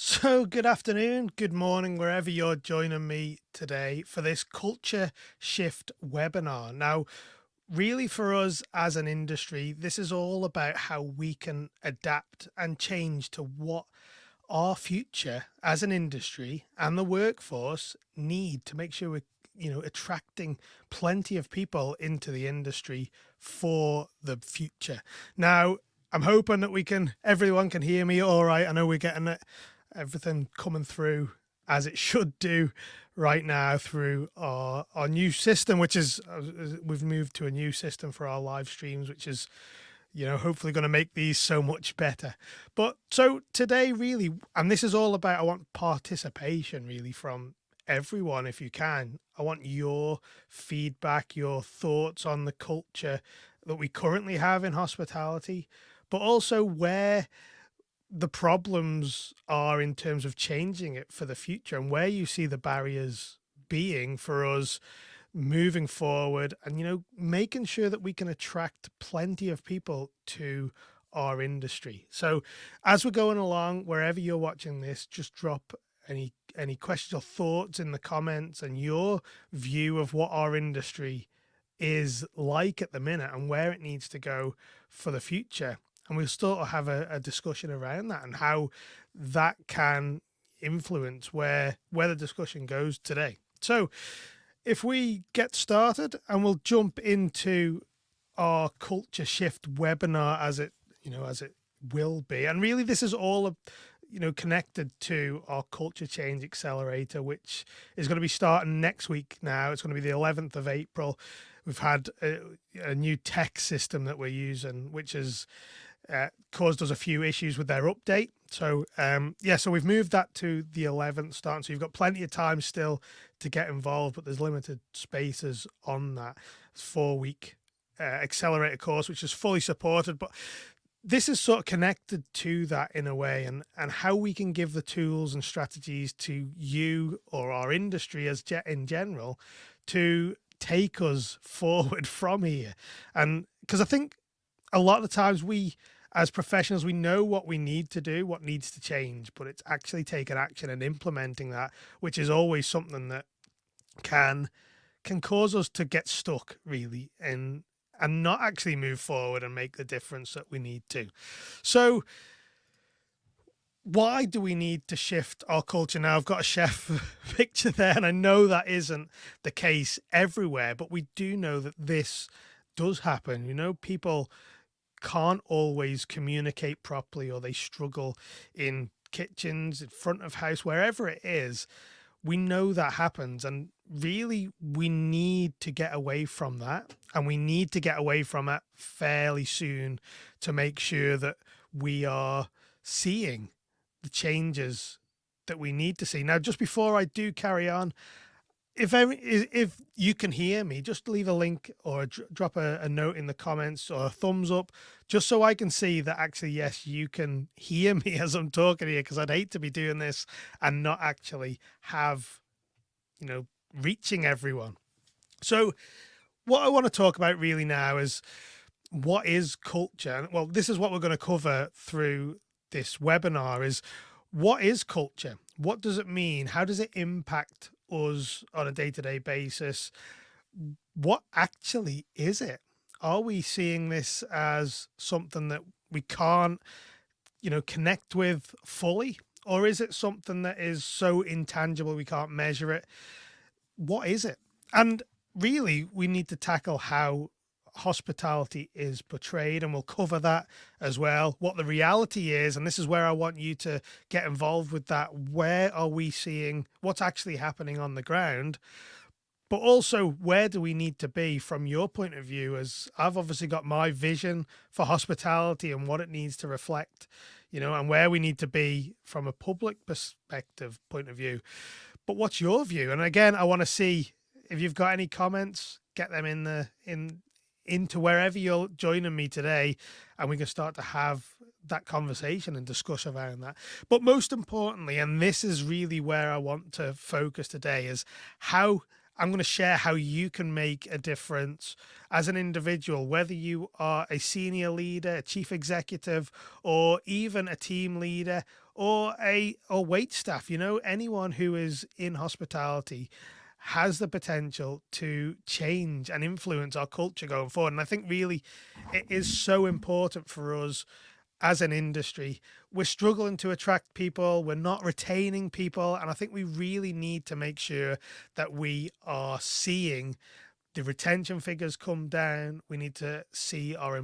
So, good afternoon, good morning, wherever you're joining me today for this Culture Shift webinar. Now, really, for us as an industry, this is all about how we can adapt and change to what our future as an industry and the workforce need to make sure we're attracting plenty of people into the industry for the future. Now, I'm hoping that everyone can hear me all right. I know we're getting everything coming through as it should do right now through our new system, which is we've moved to a new system for our live streams, which is hopefully going to make these so much better. But so today, really, and this is all about, I want participation really from everyone if you can. I want your feedback, your thoughts on the culture that we currently have in hospitality, but also where the problems are in terms of changing it for the future and where you see the barriers being for us moving forward and making sure that we can attract plenty of people to our industry. So as we're going along, wherever you're watching this, just drop any questions or thoughts in the comments and your view of what our industry is like at the minute and where it needs to go for the future. And we'll still have a discussion around that and how that can influence where the discussion goes today. So if we get started and we'll jump into our Culture Shift webinar as it will be. And really this is all connected to our Culture Change Accelerator, which is going to be starting next week now. It's going to be the 11th of April. We've had a new tech system that we're using, which has caused us a few issues with their update. So so we've moved that to the 11th starting. So you've got plenty of time still to get involved, but there's limited spaces on that 4-week accelerator course, which is fully supported. But this is sort of connected to that in a way, and how we can give the tools and strategies to you or our industry as in general to take us forward from here. And because I think a lot of the times we as professionals, we know what we need to do, what needs to change, but it's actually taking action and implementing that, which is always something that can cause us to get stuck really and not actually move forward and make the difference that we need to. So why do we need to shift our culture? Now, I've got a chef picture there, and I know that isn't the case everywhere, but we do know that this does happen. People can't always communicate properly, or they struggle in kitchens, in front of house, wherever it is. We know that happens, and really we need to get away from that, and we need to get away from it fairly soon to make sure that we are seeing the changes that we need to see. Now, just before I do carry on, if you can hear me, just leave a link or drop a note in the comments or a thumbs up, just so I can see that actually, yes, you can hear me as I'm talking here, because I'd hate to be doing this and not actually have, reaching everyone. So what I want to talk about really now is what is culture? Well, this is what we're going to cover through this webinar is what is culture? What does it mean? How does it impact us on a day-to-day basis? What actually is it? Are we seeing this as something that we can't, connect with fully? Or is it something that is so intangible we can't measure it? What is it? And really, we need to tackle how hospitality is portrayed, and we'll cover that as well, what the reality is. And this is where I want you to get involved with that. Where are we seeing what's actually happening on the ground, but also where do we need to be from your point of view? As I've obviously got my vision for hospitality and what it needs to reflect, and where we need to be from a public perspective point of view. But what's your view? And again, I want to see if you've got any comments, get them into wherever you're joining me today, and we can start to have that conversation and discuss around that. But most importantly, and this is really where I want to focus today, is how I'm going to share how you can make a difference as an individual, whether you are a senior leader, a chief executive, or even a team leader, or wait staff. You know, anyone who is in hospitality has the potential to change and influence our culture going forward. And I think really it is so important for us as an industry. We're struggling to attract people, we're not retaining people, and I think we really need to make sure that we are seeing the retention figures come down. We need to see our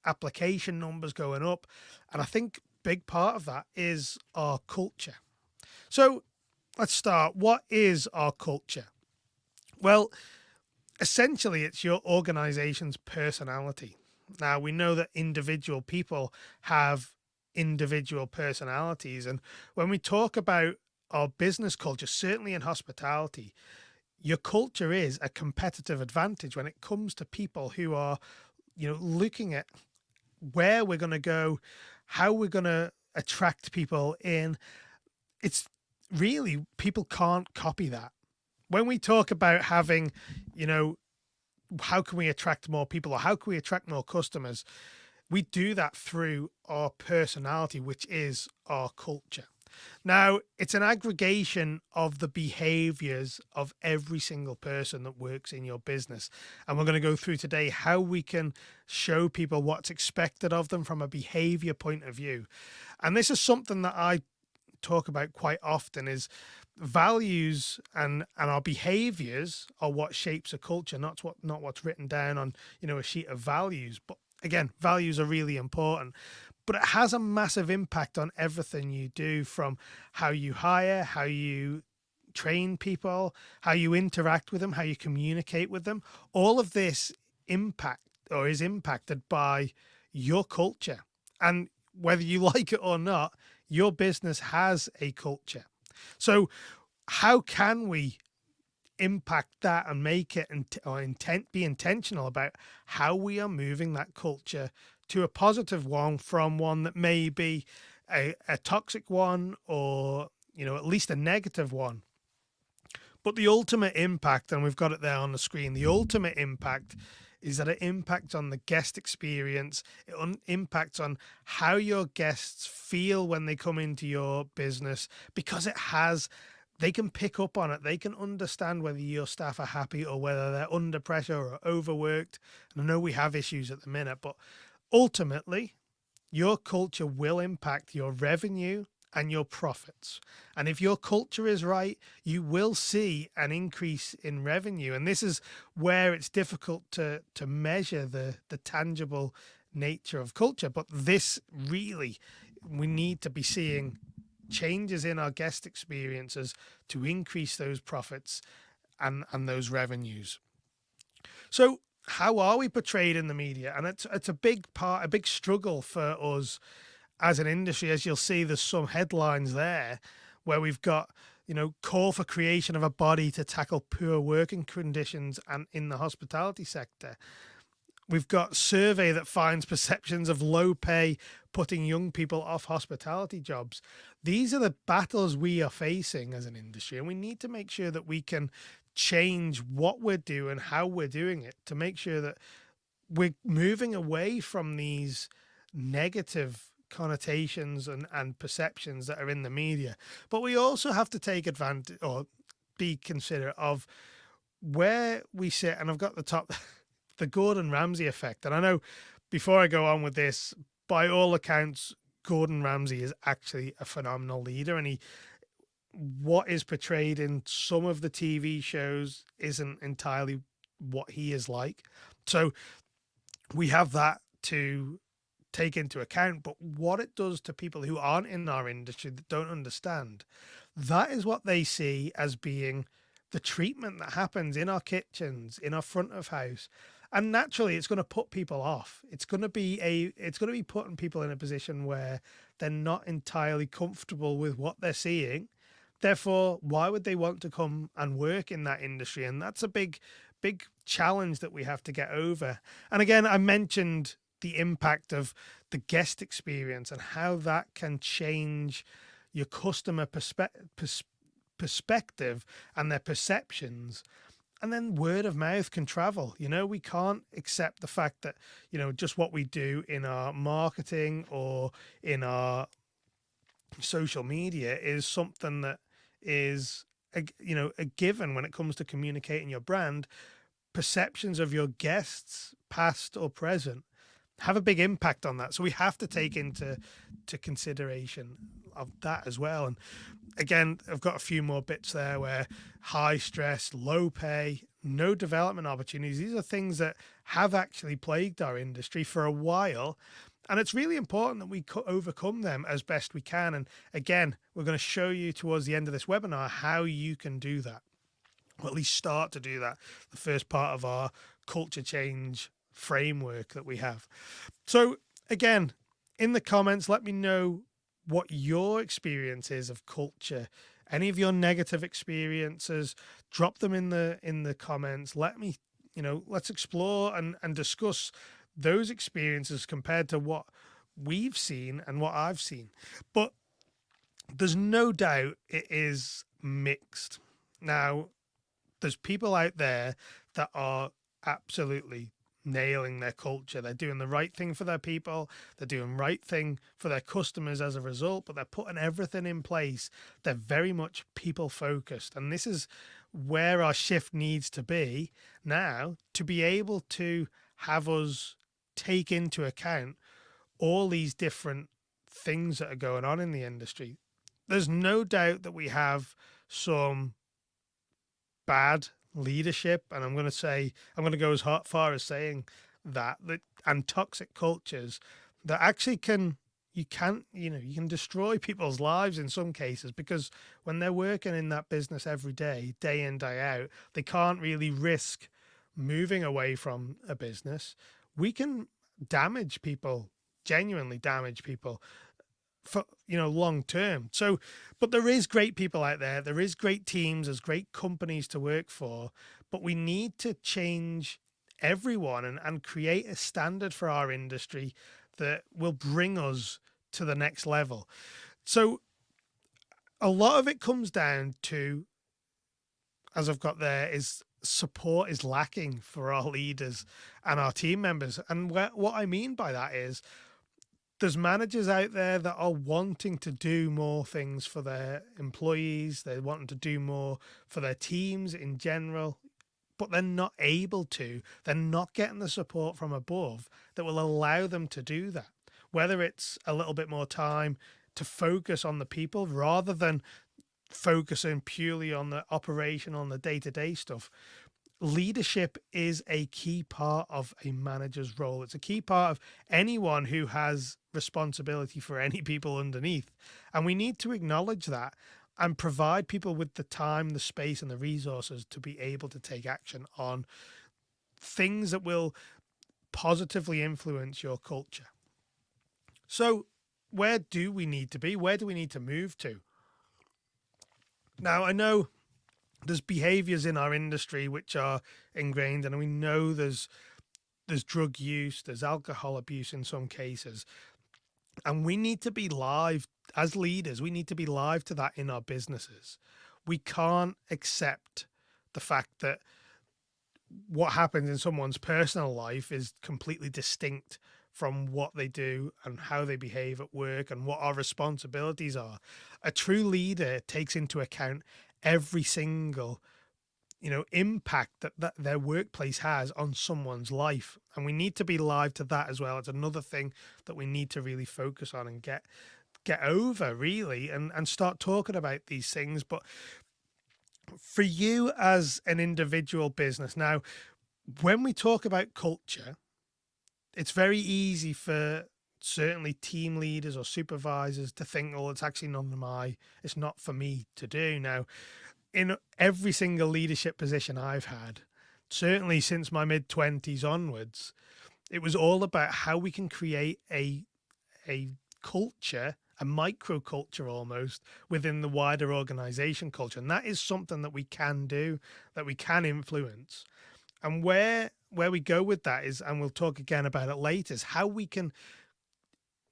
application numbers going up. And I think big part of that is our culture. So let's start. What is our culture? Well, essentially, it's your organization's personality. Now, we know that individual people have individual personalities. And when we talk about our business culture, certainly in hospitality, your culture is a competitive advantage when it comes to people who are, looking at where we're going to go, how we're going to attract people in. It's really, people can't copy that. When we talk about having, how can we attract more people or how can we attract more customers? We do that through our personality, which is our culture. Now, it's an aggregation of the behaviors of every single person that works in your business. And we're going to go through today how we can show people what's expected of them from a behavior point of view. And this is something that I talk about quite often, is values and our behaviors are what shapes a culture, not what's written down on a sheet of values. But again, values are really important, but it has a massive impact on everything you do, from how you hire, how you train people, how you interact with them, how you communicate with them. All of this is impacted by your culture. And whether you like it or not, your business has a culture. So how can we impact that and make it be intentional about how we are moving that culture to a positive one from one that may be a toxic one, or at least a negative one? But the ultimate impact, and we've got it there on the screen, the ultimate impact is that it impacts on the guest experience. It impacts on how your guests feel when they come into your business, because they can pick up on it. They can understand whether your staff are happy or whether they're under pressure or overworked. And I know we have issues at the minute, but ultimately, your culture will impact your revenue and your profits. And if your culture is right, you will see an increase in revenue. And this is where it's difficult to measure the tangible nature of culture. But this really, we need to be seeing changes in our guest experiences to increase those profits and those revenues. So how are we portrayed in the media? And it's a big struggle for us as an industry. As you'll see, there's some headlines there where we've got, call for creation of a body to tackle poor working conditions and in the hospitality sector. We've got survey that finds perceptions of low pay putting young people off hospitality jobs. These are the battles we are facing as an industry, and we need to make sure that we can change what we're doing, how we're doing it, to make sure that we're moving away from these negative connotations and perceptions that are in the media. But we also have to take advantage, or be considerate of where we sit. And I've got the top, the Gordon Ramsay effect. And I know, before I go on with this, by all accounts, Gordon Ramsay is actually a phenomenal leader, and what is portrayed in some of the TV shows isn't entirely what he is like. So we have that to take into account. But what it does to people who aren't in our industry, that don't understand, that is what they see as being the treatment that happens in our kitchens, in our front of house. And naturally, it's going to put people off. It's going to be putting people in a position where they're not entirely comfortable with what they're seeing. Therefore, why would they want to come and work in that industry? And that's a big challenge that we have to get over. And again, I mentioned the impact of the guest experience and how that can change your customer perspective and their perceptions. And then word of mouth can travel. We can't accept the fact that, just what we do in our marketing or in our social media is something that is a given when it comes to communicating your brand. Perceptions of your guests, past or present, have a big impact on that. So we have to take into consideration of that as well. And again, I've got a few more bits there where high stress, low pay, no development opportunities. These are things that have actually plagued our industry for a while. And it's really important that we overcome them as best we can. And again, we're going to show you towards the end of this webinar how you can do that, or at least start to do that. The first part of our culture change framework that we have. So again, in the comments, let me know what your experience is of culture. Any of your negative experiences, drop them in the comments. Let me, let's explore and discuss those experiences compared to what we've seen and what I've seen. But there's no doubt it is mixed. Now, there's people out there that are absolutely nailing their culture. They're doing the right thing for their people. They're doing right thing for their customers as a result, but they're putting everything in place. They're very much people focused. And this is where our shift needs to be now, to be able to have us take into account all these different things that are going on in the industry. There's no doubt that we have some bad leadership, and I'm going to go as far as saying that and toxic cultures that actually you can destroy people's lives in some cases, because when they're working in that business every day, day in, day out, they can't really risk moving away from a business. We can damage people, genuinely damage people for long term. So, but there is great people out there. There is great teams. There's great companies to work for. But we need to change everyone and create a standard for our industry that will bring us to the next level. So, a lot of it comes down to, as I've got there, is support is lacking for our leaders and our team members. And what I mean by that is, there's managers out there that are wanting to do more things for their employees. They're wanting to do more for their teams in general, but they're not able to. They're not getting the support from above that will allow them to do that. Whether it's a little bit more time to focus on the people rather than focusing purely on the operation, on the day-to-day stuff. Leadership is a key part of a manager's role. It's a key part of anyone who has responsibility for any people underneath. And we need to acknowledge that and provide people with the time, the space, and the resources to be able to take action on things that will positively influence your culture. So where do we need to be? Where do we need to move to? Now, I know there's behaviors in our industry which are ingrained, and we know there's drug use, there's alcohol abuse in some cases, and we need to be live as leaders. We need to be live to that in our businesses. We can't accept the fact that what happens in someone's personal life is completely distinct from what they do and how they behave at work and what our responsibilities are. A true leader takes into account every single impact that their workplace has on someone's life, and we need to be live to that as well. It's another thing that we need to really focus on and get over, really, and start talking about these things. But for you as an individual business, now when we talk about culture, it's very easy for certainly team leaders or supervisors to think, oh, it's actually it's not for me to do. Now, in every single leadership position I've had, certainly since my mid-20s onwards, it was all about how we can create a culture, a microculture almost, within the wider organization culture. And that is something that we can do, that we can influence. And where we go with that is, and we'll talk again about it later, is how we can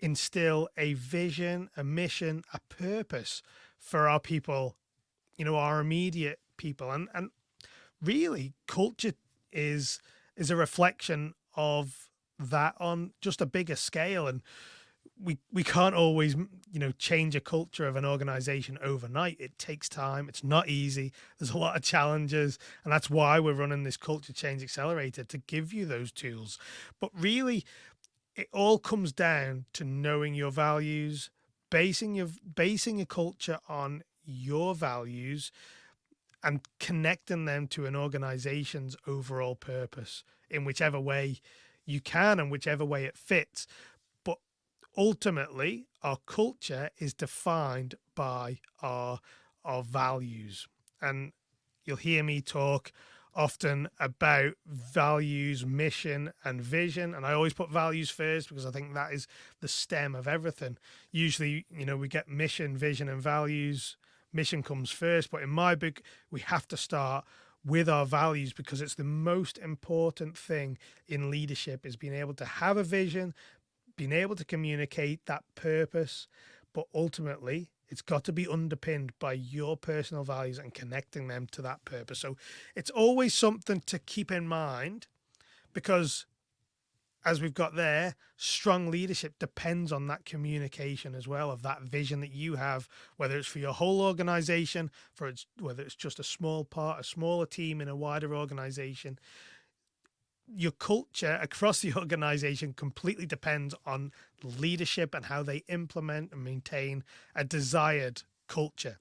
instill a vision, a mission, a purpose for our people, our immediate people. And really, culture is a reflection of that on just a bigger scale. And we can't always change a culture of an organization overnight. It takes time. It's not easy. There's a lot of challenges, and that's why we're running this culture change accelerator, to give you those tools. But really, it all comes down to knowing your values, basing a culture on your values, and connecting them to an organization's overall purpose in whichever way you can and whichever way it fits. But ultimately, our culture is defined by our values. And you'll hear me talk often about values, mission, and vision. And I always put values first because I think that is the stem of everything. Usually, we get mission, vision, and values. Mission comes first, but in my book, we have to start with our values, because it's the most important thing in leadership, is being able to have a vision, being able to communicate that purpose, but ultimately it's got to be underpinned by your personal values and connecting them to that purpose. So it's always something to keep in mind, because as we've got there, strong leadership depends on that communication as well, of that vision that you have, whether it's for your whole organization, whether it's just a small part, a smaller team in a wider organization. Your culture across the organization completely depends on leadership and how they implement and maintain a desired culture.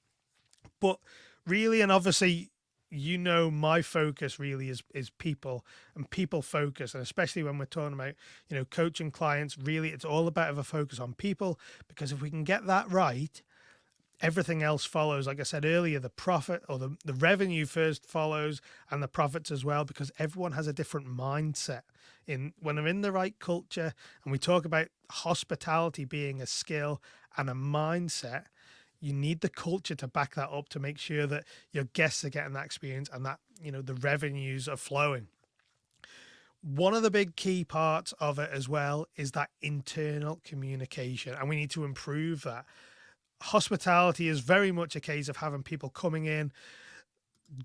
But really, and obviously, my focus really is people and people focus. And especially when we're talking about, coaching clients, really, it's all about a focus on people, because if we can get that right, everything else follows. Like I said earlier, the profit or the revenue first follows, and the profits as well, because everyone has a different mindset. When they're in the right culture, and we talk about hospitality being a skill and a mindset, you need the culture to back that up, to make sure that your guests are getting that experience and that, the revenues are flowing. One of the big key parts of it as well is that internal communication, and we need to improve that. Hospitality is very much a case of having people coming in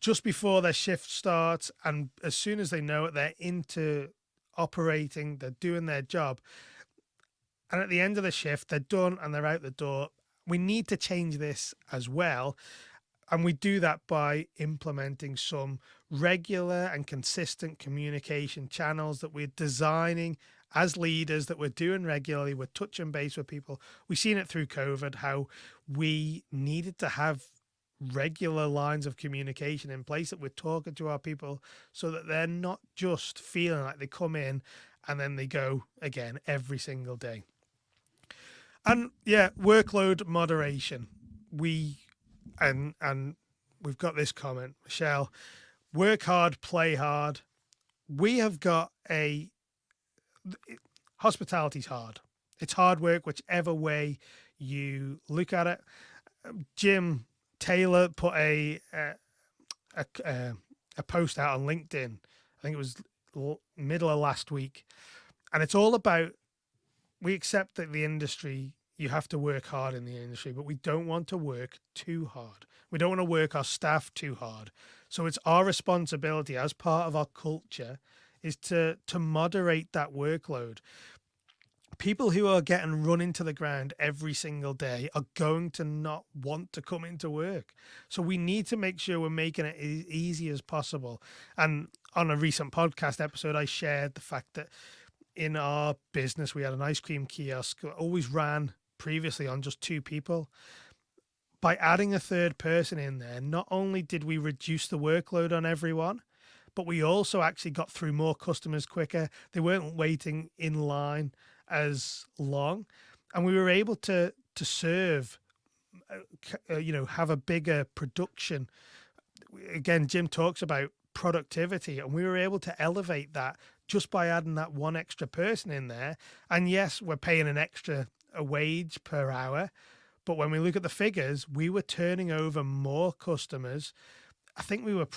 just before their shift starts, and as soon as they know it, they're into operating, they're doing their job, and at the end of the shift, they're done and they're out the door. We need to change this as well, and we do that by implementing some regular and consistent communication channels that we're designing as leaders, that we're doing regularly. We're touching base with people. We've seen it through COVID, how we needed to have regular lines of communication in place, that we're talking to our people so that they're not just feeling like they come in and then they go again every single day. And yeah, workload moderation. We've got this comment, Michelle: work hard, play hard. We have got hospitality's hard. It's hard work, whichever way you look at it. Jim Taylor put a post out on LinkedIn. I think it was middle of last week, and it's all about, we accept that the industry, you have to work hard in the industry, but we don't want to work too hard. We don't want to work our staff too hard. So it's our responsibility as part of our culture is to moderate that workload. People who are getting run into the ground every single day are going to not want to come into work. So we need to make sure we're making it as easy as possible. And on a recent podcast episode, I shared the fact that in our business, we had an ice cream kiosk that always ran previously on just 2 people. By adding a third person in there, not only did we reduce the workload on everyone, but we also actually got through more customers quicker. They weren't waiting in line as long, and we were able to serve, have a bigger production. Again, Jim talks about productivity, and we were able to elevate that just by adding that one extra person in there. And yes, we're paying a wage per hour, but when we look at the figures, we were turning over more customers. I think we had,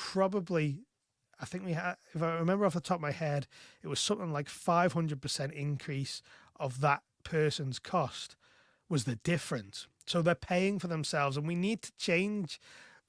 if I remember off the top of my head, it was something like 500% increase of that person's cost was the difference. So they're paying for themselves, and we need to change.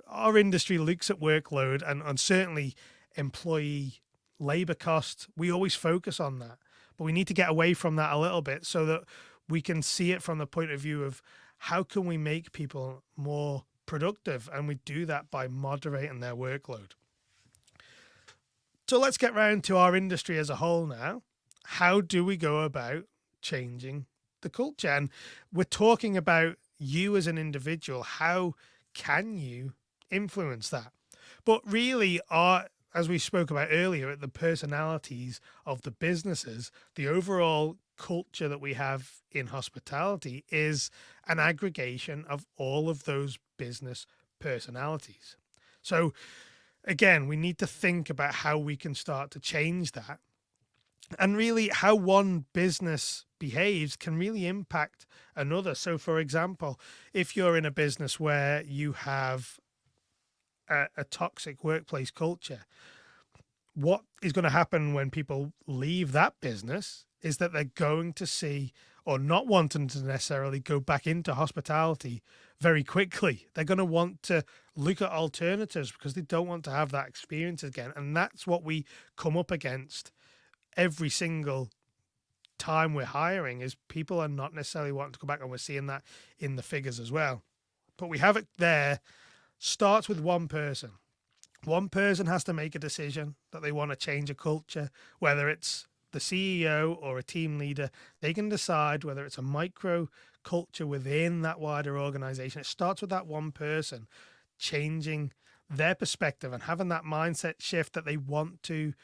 Our industry looks at workload and certainly employee labor cost. We always focus on that, but we need to get away from that a little bit so that we can see it from the point of view of how can we make people more productive, and we do that by moderating their workload. So let's get round to our industry as a whole now. How do we go about changing the culture? And we're talking about you as an individual. How can you influence that? But really, as we spoke about earlier, the personalities of the businesses, the overall culture that we have in hospitality is an aggregation of all of those business personalities. So again, we need to think about how we can start to change that. And really, how one business behaves can really impact another. So, for example, if you're in a business where you have a toxic workplace culture, what is going to happen when people leave that business is that they're going to see, or not wanting to necessarily go back into hospitality very quickly. They're going to want to look at alternatives because they don't want to have that experience again. And that's what we come up against every single time we're hiring, is people are not necessarily wanting to go back, and we're seeing that in the figures as well. But we have it there. Starts with one person. One person has to make a decision that they want to change a culture, whether it's the CEO or a team leader. They can decide whether it's a micro culture within that wider organization. It starts with that one person changing their perspective and having that mindset shift that they want to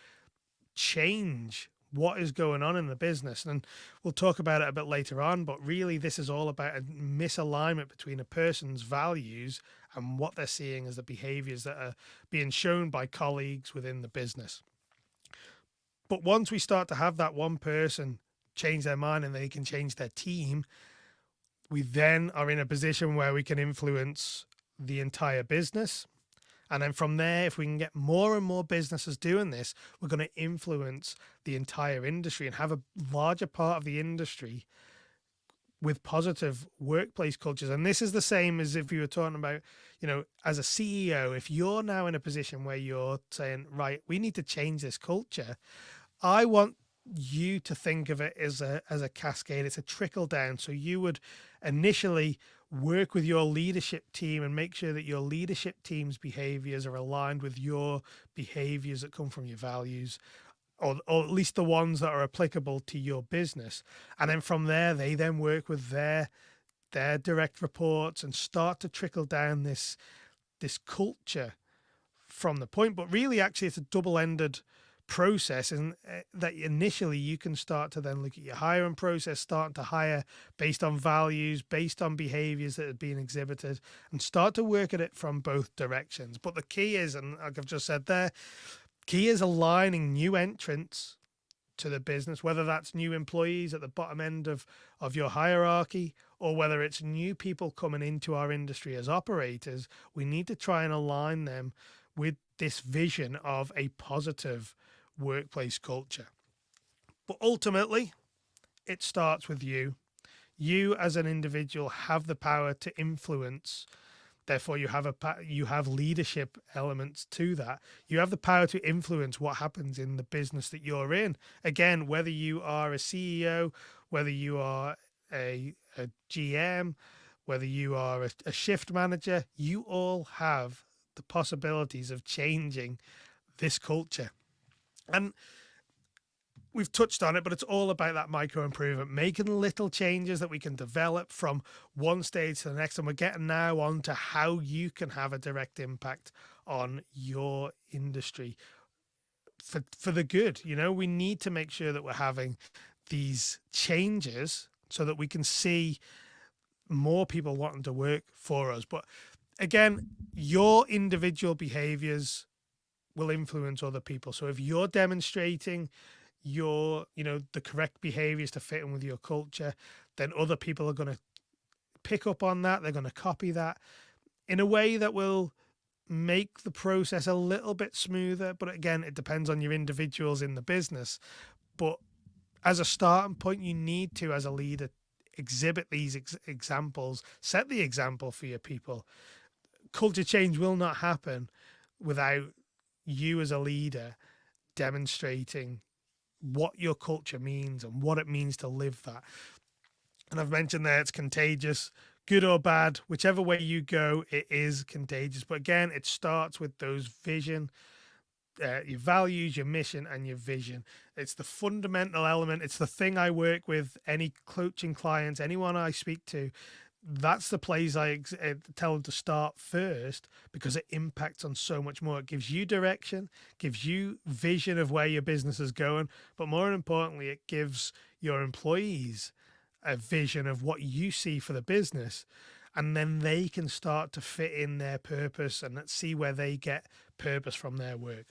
change what is going on in the business. And we'll talk about it a bit later on, but really this is all about a misalignment between a person's values and what they're seeing as the behaviors that are being shown by colleagues within the business. But once we start to have that one person change their mind and they can change their team, we then are in a position where we can influence the entire business. And then from there, if we can get more and more businesses doing this, we're going to influence the entire industry and have a larger part of the industry with positive workplace cultures. And this is the same as if you were talking about, as a CEO, if you're now in a position where you're saying, right, we need to change this culture, I want you to think of it as a cascade. It's a trickle down. So you would initially work with your leadership team and make sure that your leadership team's behaviors are aligned with your behaviors that come from your values, or at least the ones that are applicable to your business. And then from there, they then work with their direct reports and start to trickle down this culture from the point. But really, actually, it's a double-ended process, and that initially you can start to then look at your hiring process, starting to hire based on values, based on behaviors that are being exhibited, and start to work at it from both directions. But the key is, and like I've just said there, key is aligning new entrants to the business, whether that's new employees at the bottom end of your hierarchy, or whether it's new people coming into our industry as operators. We need to try and align them with this vision of a positive workplace culture. But ultimately, it starts with you. You as an individual have the power to influence. Therefore, you have leadership elements to that. You have the power to influence what happens in the business that you're in. Again, whether you are a CEO, whether you are a GM, whether you are a shift manager, you all have the possibilities of changing this culture. And we've touched on it, but it's all about that micro improvement, making little changes that we can develop from one stage to the next. And we're getting now on to how you can have a direct impact on your industry for the good. We need to make sure that we're having these changes so that we can see more people wanting to work for us. But again, your individual behaviors will influence other people. So if you're demonstrating the correct behaviors to fit in with your culture, then other people are going to pick up on that. They're going to copy that in a way that will make the process a little bit smoother. But again, it depends on your individuals in the business. But as a starting point, you need to, as a leader, exhibit these examples, set the example for your people. Culture change will not happen without you as a leader demonstrating what your culture means and what it means to live that. And I've mentioned there it's contagious, good or bad, whichever way you go, it is contagious. But again, it starts with those vision, your values, your mission, and your vision. It's the fundamental element. It's the thing I work with any coaching clients, anyone I speak to. That's the place I tell them to start first, because it impacts on so much more. It gives you direction, gives you vision of where your business is going, but more importantly, it gives your employees a vision of what you see for the business, and then they can start to fit in their purpose and see where they get purpose from their work.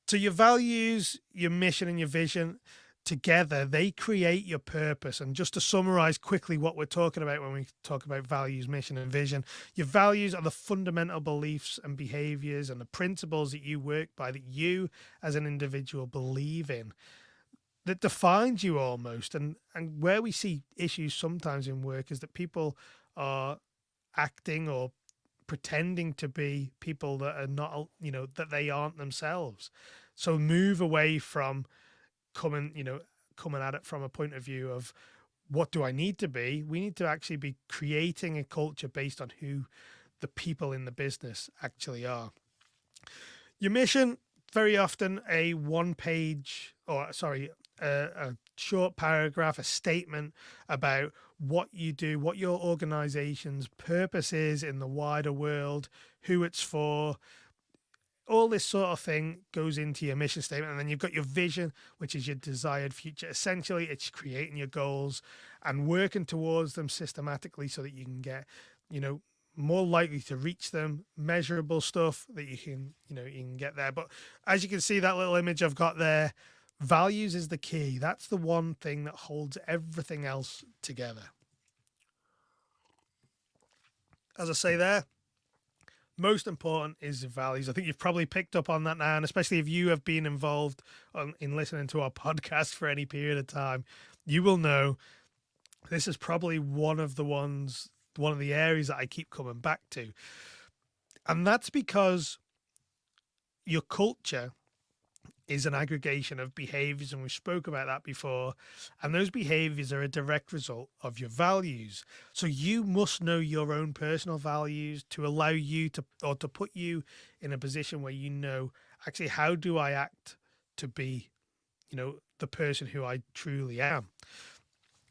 So your values, your mission, and your vision together, they create your purpose. And just to summarize quickly what we're talking about when we talk about values, mission, and vision, your values are the fundamental beliefs and behaviors and the principles that you work by, that you as an individual believe in, that defines you almost. And where we see issues sometimes in work is that people are acting or pretending to be people that are not, that they aren't themselves. So move away from coming at it from a point of view of what do I need to be. We need to actually be creating a culture based on who the people in the business actually are. Your mission, very often a a short paragraph, a statement about what you do, what your organization's purpose is in the wider world, who it's for. All this sort of thing goes into your mission statement. And then you've got your vision, which is your desired future. Essentially, it's creating your goals and working towards them systematically so that you can get, more likely to reach them, measurable stuff that you can get there. But as you can see, that little image I've got there, values is the key. That's the one thing that holds everything else together. As I say there, most important is the values. I think you've probably picked up on that now, and especially if you have been involved in listening to our podcast for any period of time, you will know this is probably one of the areas that I keep coming back to. And that's because your culture is an aggregation of behaviors, and we spoke about that before, and those behaviors are a direct result of your values. So you must know your own personal values to allow you to put you in a position where actually, how do I act to be the person who I truly am.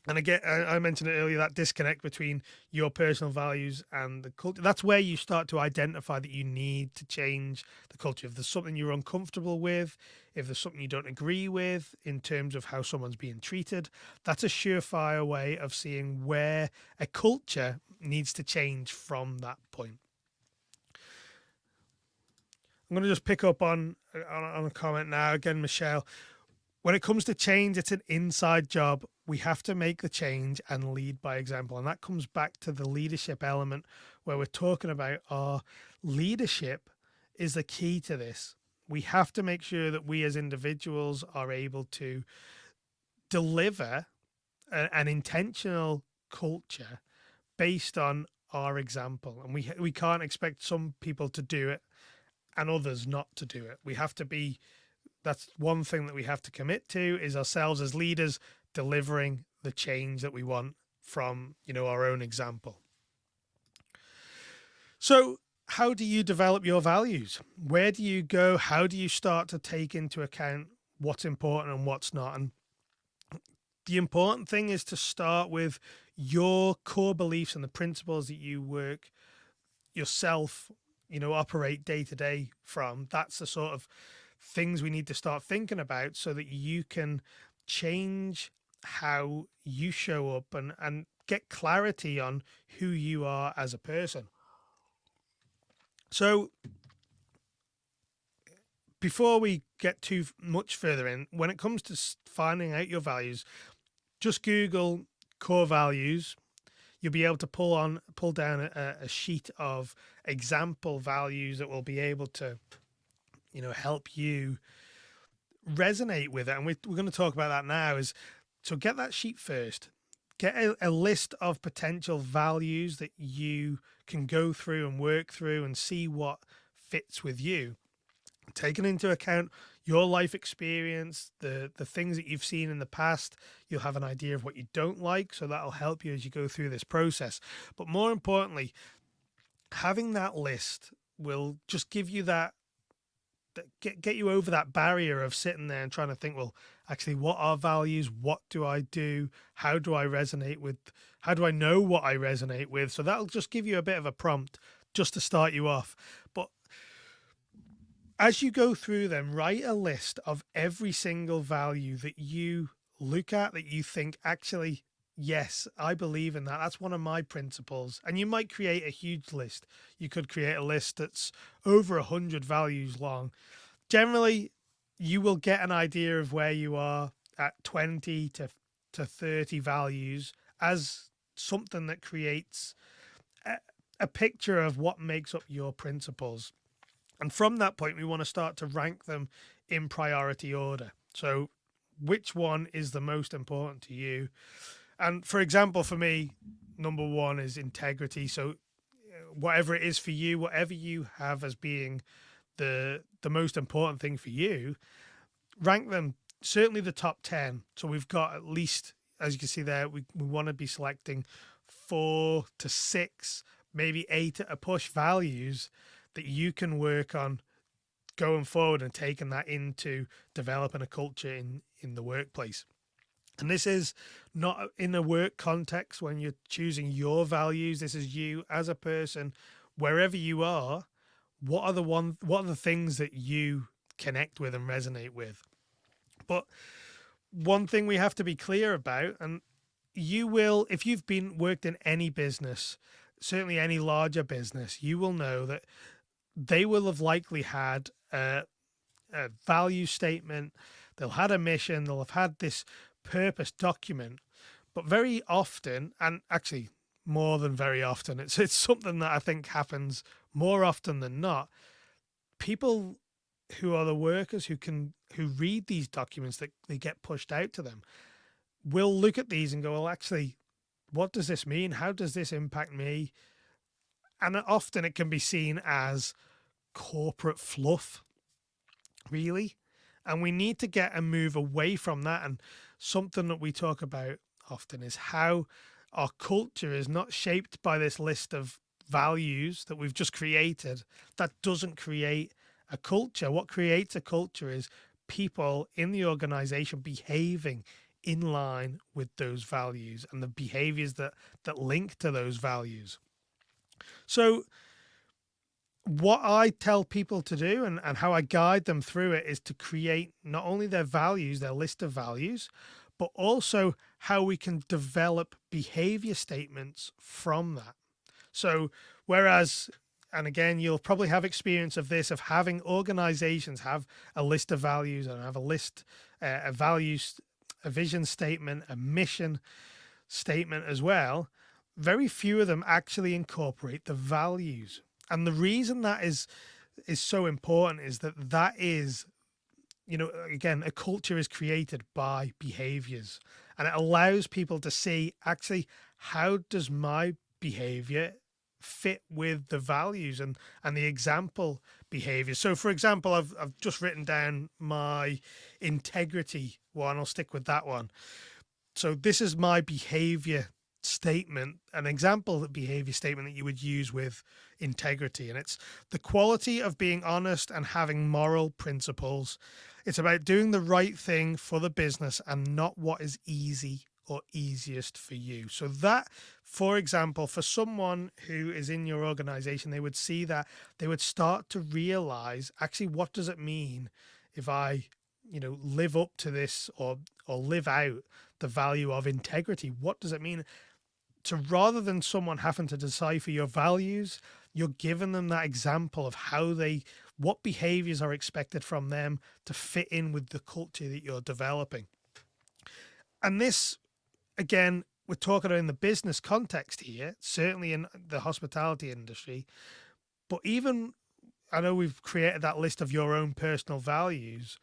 And again, I mentioned it earlier, that disconnect between your personal values and the culture. That's where you start to identify that you need to change the culture. If there's something you're uncomfortable with, if there's something you don't agree with in terms of how someone's being treated, that's a surefire way of seeing where a culture needs to change from that point. I'm going to just pick up on a comment now. Again, Michelle, when it comes to change, it's an inside job. We have to make the change and lead by example. And that comes back to the leadership element, where we're talking about our leadership is the key to this. We have to make sure that we as individuals are able to deliver an intentional culture based on our example. And we can't expect some people to do it and others not to do it. We have to be, that's one thing that we have to commit to, is ourselves as leaders delivering the change that we want from, our own example. So how do you develop your values? Where do you go? How do you start to take into account what's important and what's not? And the important thing is to start with your core beliefs and the principles that you work yourself, operate day to day from. That's the sort of things we need to start thinking about so that you can change how you show up and get clarity on who you are as a person. So before we get too much further in, when it comes to finding out your values, just Google core values. You'll be able to pull down a sheet of example values that will be able to, help you resonate with it. And we're going to talk about that now. So get that sheet first. Get a list of potential values that you can go through and work through and see what fits with you. taking into account your life experience, the things that you've seen in the past. You'll have an idea of what you don't like, so that'll help you as you go through this process. But more importantly, having that list will just give you get you over that barrier of sitting there and trying to think, well, actually, what are values? What do I do? How do I resonate with? How do I know what I resonate with? So that'll just give you a bit of a prompt just to start you off. But as you go through them, write a list of every single value that you look at that you think, actually, yes, I believe in that. That's one of my principles. And you might create a huge list. You could create a list that's over 100 values long. Generally, you will get an idea of where you are at 20 to 30 values as something that creates a picture of what makes up your principles. And from that point, we want to start to rank them in priority order. So which one is the most important to you? And for example, for me, number one is integrity. So whatever it is for you, whatever you have as being the most important thing for you, rank them certainly the top 10. So we've got at least, as you can see there, we want to be selecting 4 to 6, maybe 8 at a push values that you can work on going forward and taking that into developing a culture in the workplace. And this is not in a work context when you're choosing your values. This is you as a person, wherever you are. What are the things that you connect with and resonate with? But one thing we have to be clear about, and you will, if you've worked in any business, certainly any larger business, you will know that they will have likely had a value statement. They'll had a mission. They'll have had this purpose document. But very often, and actually more than very often, it's something that I think happens more often than not. People who are the workers who read these documents that they get pushed out to them will look at these and go, well, actually, what does this mean? How does this impact me? And often it can be seen as corporate fluff, really. And we need to get a move away from that. And something that we talk about often is how our culture is not shaped by this list of values that we've just created. That doesn't create a culture. What creates a culture is people in the organization behaving in line with those values and the behaviors that link to those values. So what I tell people to do and how I guide them through it is to create not only their values, their list of values, but also how we can develop behavior statements from that. So whereas, and again, you'll probably have experience of this, of having organizations have a list of values and have a list, a values, a vision statement, a mission statement as well. Very few of them actually incorporate the values. And the reason that is so important is that is, again, a culture is created by behaviors, and it allows people to see, actually, how does my behavior fit with the values and the example behavior. So for example, I've just written down my integrity one. I'll stick with that one. So this is my behavior statement, an example behavior statement that you would use with integrity. And it's the quality of being honest and having moral principles. It's about doing the right thing for the business and not what is easy or easiest for you. So that, for example, for someone who is in your organization, they would see that, they would start to realize, actually, what does it mean if I, live up to this or live out the value of integrity? What does it mean? So rather than someone having to decipher your values, you're giving them that example of what behaviors are expected from them to fit in with the culture that you're developing. And this, again, we're talking in the business context here, certainly in the hospitality industry, but even, I know we've created that list of your own personal values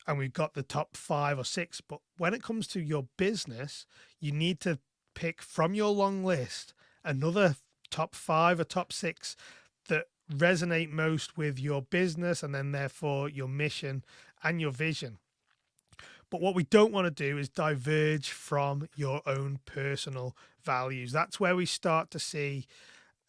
and we've got the top 5 or 6, but when it comes to your business, you need to pick from your long list another top 5 or top 6 that resonate most with your business and then therefore your mission and your vision. But what we don't want to do is diverge from your own personal values. That's where we start to see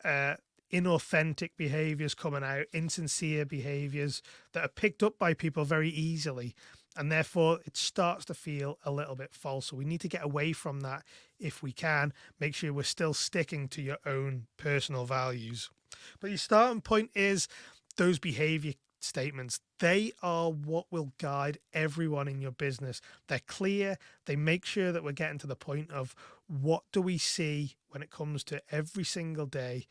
uh, inauthentic behaviors coming out, insincere behaviors that are picked up by people very easily. And therefore, it starts to feel a little bit false. So we need to get away from that if we can. Make sure we're still sticking to your own personal values. But your starting point is those behavior statements. They are what will guide everyone in your business. They're clear. They make sure that we're getting to the point of what do we see when it comes to every single day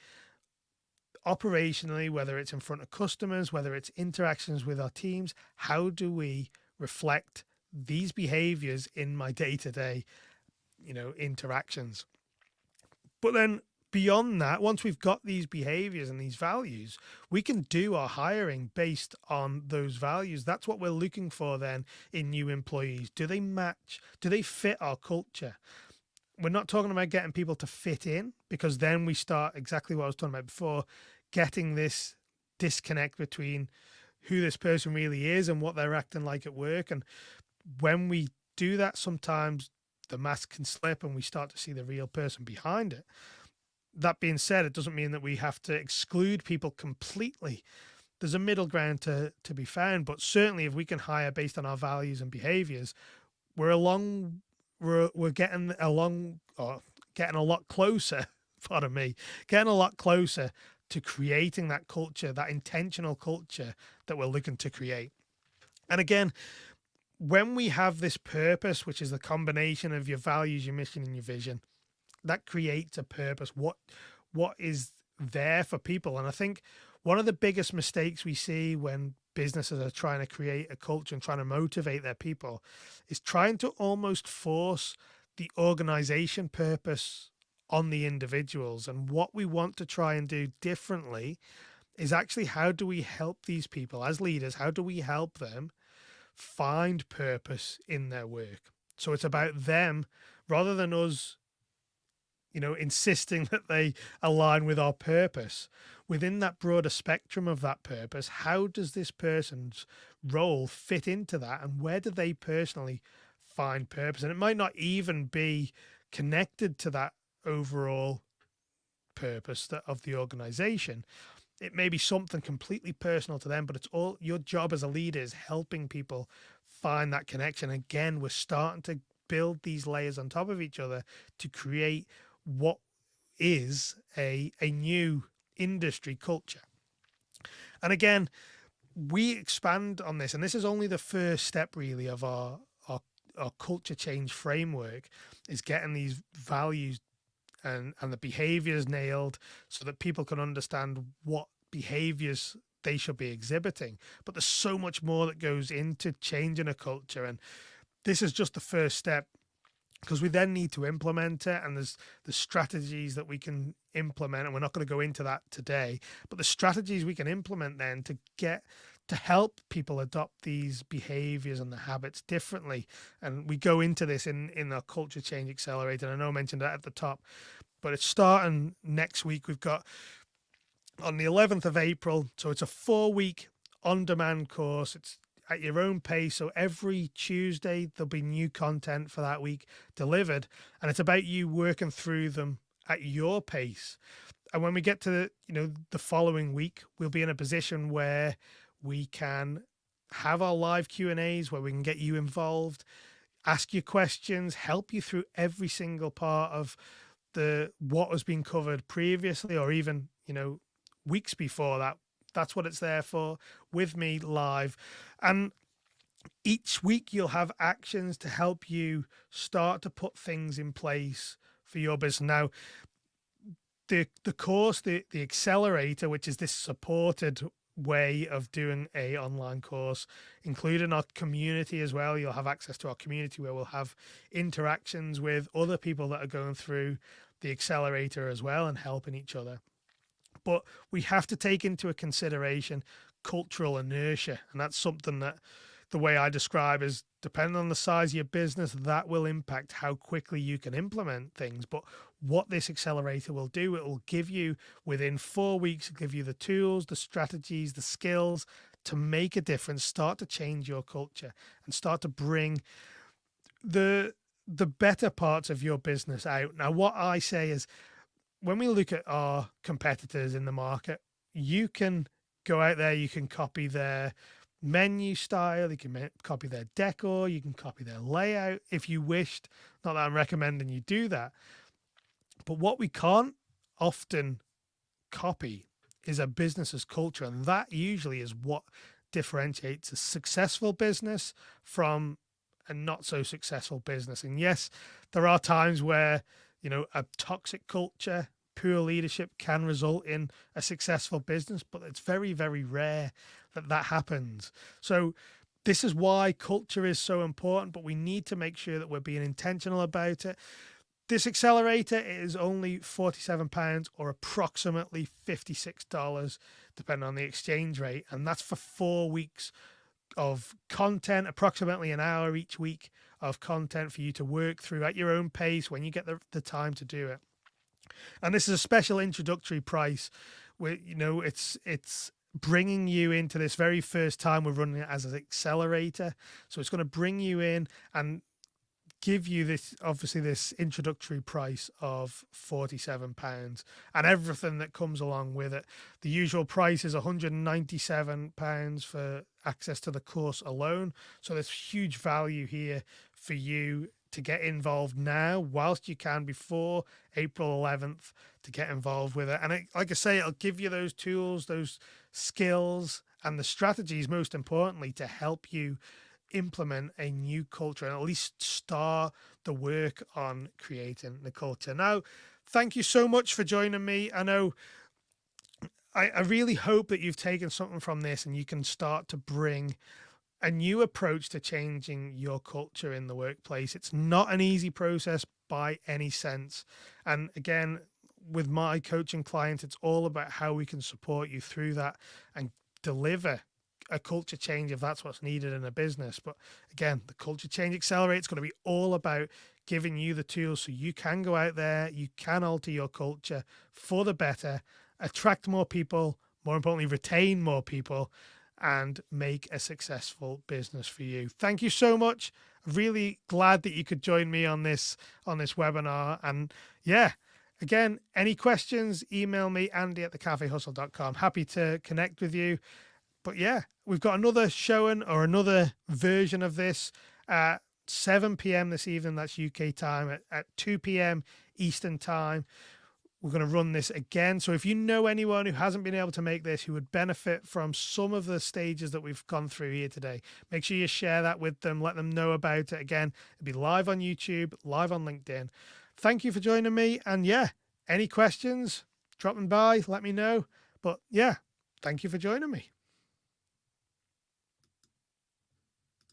operationally, whether it's in front of customers, whether it's interactions with our teams. How do we reflect these behaviors in my day-to-day, interactions? But then beyond that, once we've got these behaviors and these values, we can do our hiring based on those values. That's what we're looking for then in new employees. Do they match? Do they fit our culture? We're not talking about getting people to fit in, because then we start exactly what I was talking about before, getting this disconnect between who this person really is and what they're acting like at work. And when we do that, sometimes the mask can slip and we start to see the real person behind it. That being said, it doesn't mean that we have to exclude people completely. There's a middle ground to be found, but certainly if we can hire based on our values and behaviors, we're getting along, or getting a lot closer, pardon me, getting a lot closer to creating that culture, that intentional culture that we're looking to create. And again, when we have this purpose, which is the combination of your values, your mission, and your vision, that creates a purpose. What is there for people? And I think one of the biggest mistakes we see when businesses are trying to create a culture and trying to motivate their people is trying to almost force the organization purpose on the individuals. And what we want to try and do differently is actually, how do we help these people as leaders? How do we help them find purpose in their work? So it's about them rather than us, insisting that they align with our purpose. Within that broader spectrum of that purpose, how does this person's role fit into that? And where do they personally find purpose? And it might not even be connected to that overall purpose of the organization. It may be something completely personal to them, but it's all your job as a leader is helping people find that connection. Again, we're starting to build these layers on top of each other to create what is a new industry culture. And again, we expand on this, and this is only the first step really of our culture change framework, is getting these values and the behaviors nailed so that people can understand what behaviors they should be exhibiting. But there's so much more that goes into changing a culture, and this is just the first step, because we then need to implement it, and there's the strategies that we can implement, and we're not going to go into that today, but the strategies we can implement then to help people adopt these behaviors and the habits differently. And we go into this in our Culture Change Accelerator, and I know I mentioned that at the top, but it's starting next week. We've got on the 11th of April, so it's a 4-week on-demand course. It's at your own pace. So every Tuesday, there'll be new content for that week delivered. And it's about you working through them at your pace. And when we get to the following week, we'll be in a position where we can have our live Q&As, where we can get you involved, ask you questions, help you through every single part of what has been covered previously, or even, weeks before that. That's what it's there for, with me live. And each week you'll have actions to help you start to put things in place for your business. Now, the course, the accelerator, which is this supported way of doing a online course, including our community as well. You'll have access to our community where we'll have interactions with other people that are going through the accelerator as well and helping each other. But we have to take into a consideration cultural inertia, and that's something that the way I describe is, depending on the size of your business, that will impact how quickly you can implement things. But what this accelerator will do, it will give you, within 4 weeks, give you the tools, the strategies, the skills to make a difference, start to change your culture, and start to bring the better parts of your business out. Now, what I say is, when we look at our competitors in the market, you can go out there, you can copy their menu style, you can copy their decor, you can copy their layout if you wished. Not that I'm recommending you do that. But what we can't often copy is a business's culture. And that usually is what differentiates a successful business from a not so successful business. And yes, there are times where, a toxic culture, poor leadership can result in a successful business, but it's very, very rare that happens. So this is why culture is so important, but we need to make sure that we're being intentional about it. This accelerator is only £47 or approximately $56, depending on the exchange rate. And that's for 4 weeks of content, approximately an hour each week of content for you to work through at your own pace when you get the time to do it. And this is a special introductory price where, it's bringing you into this very first time we're running it as an accelerator. So it's going to bring you in and give you this introductory price of £47 and everything that comes along with it. The usual price is £197 for access to the course alone. So there's huge value here for you to get involved now whilst you can, before April 11th, to get involved with it. And like I say, it'll give you those tools, those skills, and the strategies, most importantly, to help you implement a new culture and at least start the work on creating the culture. Now, thank you so much for joining me. I know I really hope that you've taken something from this and you can start to bring a new approach to changing your culture in the workplace. It's not an easy process by any sense. And again, with my coaching clients, it's all about how we can support you through that and deliver a culture change if that's what's needed in a business. But again, the Culture Change Accelerator is going to be all about giving you the tools so you can go out there, you can alter your culture for the better, attract more people, more importantly, retain more people, and make a successful business for you. Thank you so much. Really glad that you could join me on this webinar. And yeah, again, any questions, email me, andy@thecafehustle.com. Happy to connect with you. But yeah, we've got another showing or another version of this at 7 p.m. this evening. That's UK time. At 2 p.m. Eastern time, we're going to run this again. So if you know anyone who hasn't been able to make this, who would benefit from some of the stages that we've gone through here today, make sure you share that with them. Let them know about it. Again, it'll be live on YouTube, live on LinkedIn. Thank you for joining me. And yeah, any questions, drop them by, let me know. But yeah, thank you for joining me.